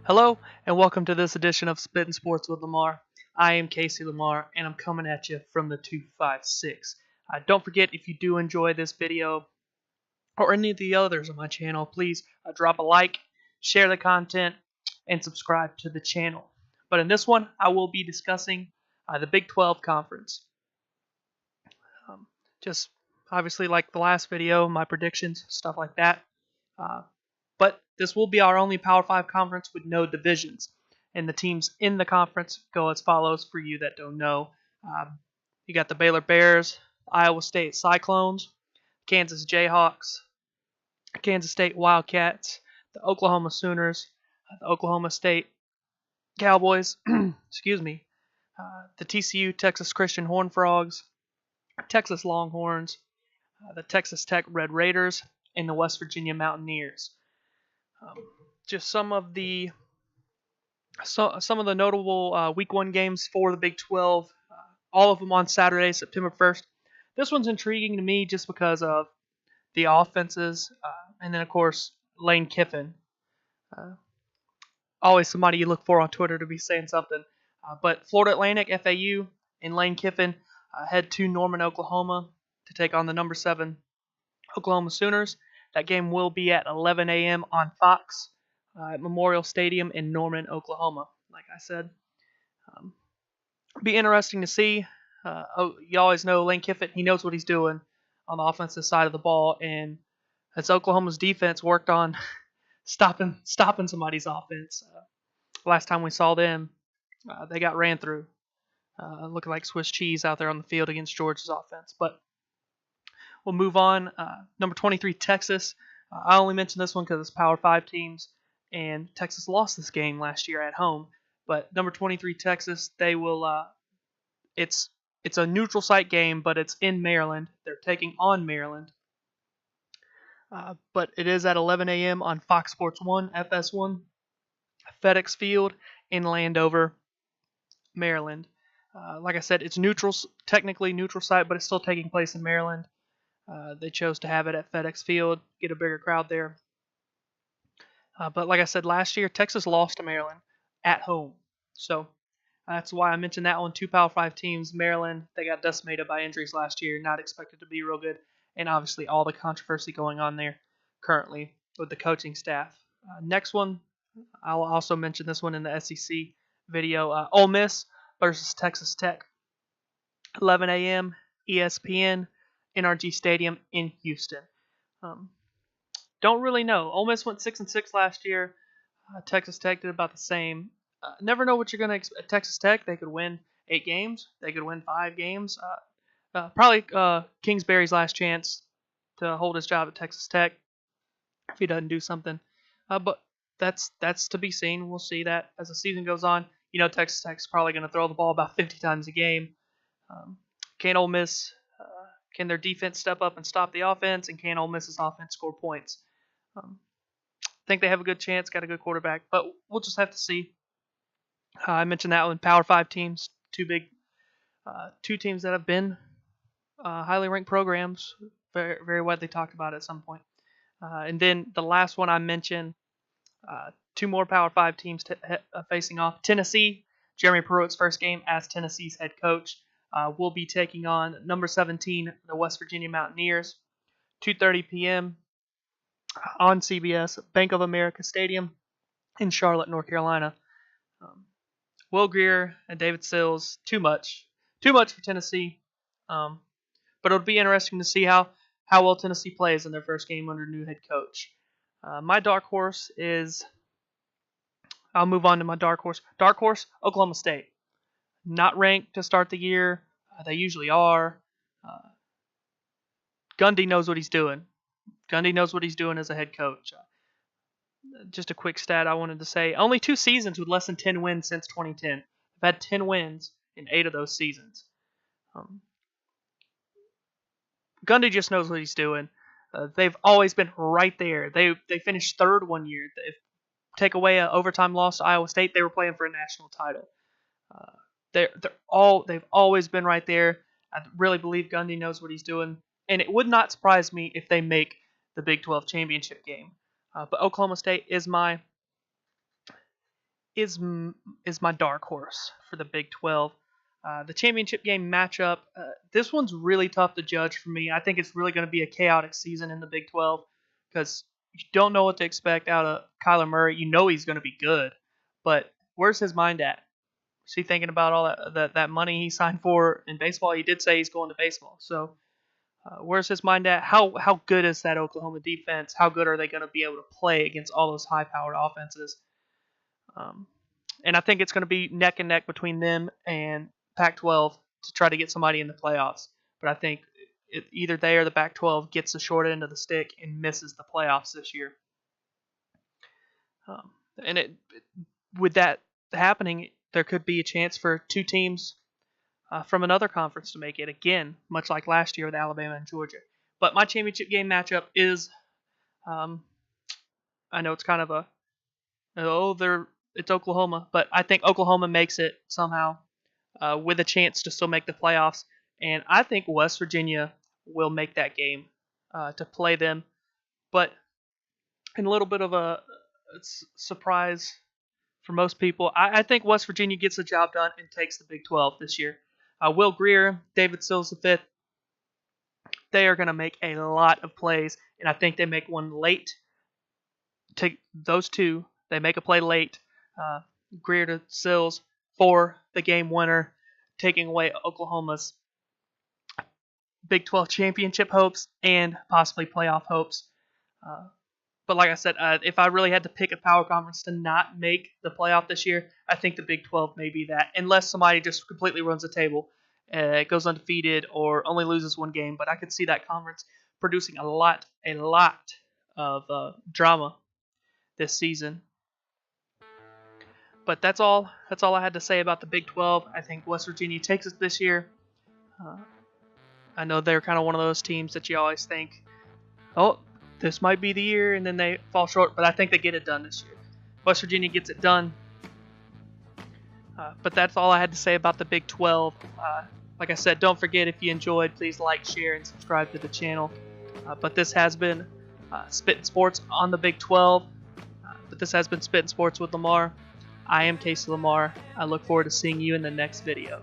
Hello, and welcome to this edition of Spittin' Sports with Lamar. I am Casey Lamar, and I'm coming at you from the 256. Don't forget, if you do enjoy this video or any of the others on my channel, please drop a like, share the content, and subscribe to the channel. But in this one, I will be discussing the Big 12 Conference. Um, just obviously like the last video, my predictions, stuff like that. But this will be our only Power 5 conference with no divisions. And the teams in the conference go as follows for you that don't know. You got the Baylor Bears, Iowa State Cyclones, Kansas Jayhawks, Kansas State Wildcats, the Oklahoma Sooners, the Oklahoma State Cowboys, excuse me, the TCU Texas Christian Horned Frogs, Texas Longhorns, the Texas Tech Red Raiders, and the West Virginia Mountaineers. Just some of the notable Week 1 games for the Big 12. All of them on Saturday, September 1st. This one's intriguing to me just because of the offenses, and then of course Lane Kiffin. Always somebody you look for on Twitter to be saying something. But Florida Atlantic, FAU, and Lane Kiffin head to Norman, Oklahoma to take on the number 7 Oklahoma Sooners. That game will be at 11 a.m. on Fox at Memorial Stadium in Norman, Oklahoma. Like I said, be interesting to see. You always know Lane Kiffin; he knows what he's doing on the offensive side of the ball, and as Oklahoma's defense worked on stopping somebody's offense. Last time we saw them, they got ran through, looking like Swiss cheese out there on the field against Georgia's offense. But we'll move on. Number 23, Texas. I only mention this one because it's Power 5 teams, and Texas lost this game last year at home. But number 23, Texas, they will. It's a neutral site game, but it's in Maryland. They're taking on Maryland. But it is at 11 a.m. on Fox Sports 1, FS1, FedEx Field in Landover, Maryland. Like I said, it's technically neutral site, but it's still taking place in Maryland. They chose to have it at FedEx Field, get a bigger crowd there. But like I said, last year, Texas lost to Maryland at home. So that's why I mentioned that one. 2 Power 5 teams. Maryland, they got decimated by injuries last year, not expected to be real good. And obviously all the controversy going on there currently with the coaching staff. Next one, I'll also mention this one in the SEC video. Ole Miss versus Texas Tech. 11 a.m. ESPN. NRG Stadium in Houston. Don't really know. Ole Miss went 6-6 last year. Texas Tech did about the same. Never know what you're going to expect. Texas Tech, they could win 8 games. They could win 5 games. Probably Kingsbury's last chance to hold his job at Texas Tech if he doesn't do something. But that's to be seen. We'll see that as the season goes on. You know, Texas Tech's probably going to throw the ball about 50 times a game. Can Ole Miss... Can their defense step up and stop the offense? And can Ole Miss's offense score points? I think they have a good chance, got a good quarterback, but we'll just have to see. I mentioned that one. Power 5 teams, two teams that have been highly ranked programs, very, very widely talked about at some point. And then the last one I mentioned, 2 more Power 5 teams facing off. Tennessee, Jeremy Pruitt's first game as Tennessee's head coach. Will be taking on number 17, the West Virginia Mountaineers, 2:30 p.m. on CBS, Bank of America Stadium in Charlotte, North Carolina. Will Grier and David Sills, too much for Tennessee. But it'll be interesting to see how well Tennessee plays in their first game under new head coach. My dark horse is, I'll move on to my dark horse. Dark horse, Oklahoma State. Not ranked to start the year. They usually are. Gundy knows what he's doing. Gundy knows what he's doing as a head coach. Just a quick stat I wanted to say. Only 2 seasons with less than 10 wins since 2010. They've had 10 wins in 8 of those seasons. Gundy just knows what he's doing. They've always been right there. They finished 3rd one year. If take away an overtime loss to Iowa State, they were playing for a national title. They've always been right there. I really believe Gundy knows what he's doing, and it would not surprise me if they make the Big 12 championship game. But Oklahoma State is my is my dark horse for the Big 12. The championship game matchup, this one's really tough to judge for me. I think it's really going to be a chaotic season in the Big 12 because you don't know what to expect out of Kyler Murray. You know he's going to be good, but where's his mind at? Is he thinking about all that money he signed for in baseball? He did say he's going to baseball. So where's his mind at? How good is that Oklahoma defense? How good are they going to be able to play against all those high-powered offenses? And I think it's going to be neck and neck between them and Pac-12 to try to get somebody in the playoffs. But I think either they or the Pac-12 gets the short end of the stick and misses the playoffs this year. With that happening, there could be a chance for two teams from another conference to make it again, much like last year with Alabama and Georgia. But my championship game matchup is, I know it's kind of it's Oklahoma, but I think Oklahoma makes it somehow with a chance to still make the playoffs. And I think West Virginia will make that game to play them. But in a little bit of a surprise for most people, I think West Virginia gets the job done and takes the Big 12 this year. Will Greer, David Sills V, they are going to make a lot of plays, and I think they make one late. Take those two, they make a play late. Greer to Sills for the game winner, taking away Oklahoma's Big 12 championship hopes and possibly playoff hopes. But like I said, if I really had to pick a power conference to not make the playoff this year, I think the Big 12 may be that, unless somebody just completely runs the table, goes undefeated, or only loses one game. But I could see that conference producing a lot of drama this season. But that's all I had to say about the Big 12. I think West Virginia takes it this year. I know they're kind of one of those teams that you always think, oh, this might be the year, and then they fall short. But I think they get it done this year. West Virginia gets it done. But that's all I had to say about the Big 12. Like I said, don't forget, if you enjoyed, please like, share, and subscribe to the channel. But this has been Spittin' Sports on the Big 12. But this has been Spittin' Sports with Lamar. I am Casey Lamar. I look forward to seeing you in the next video.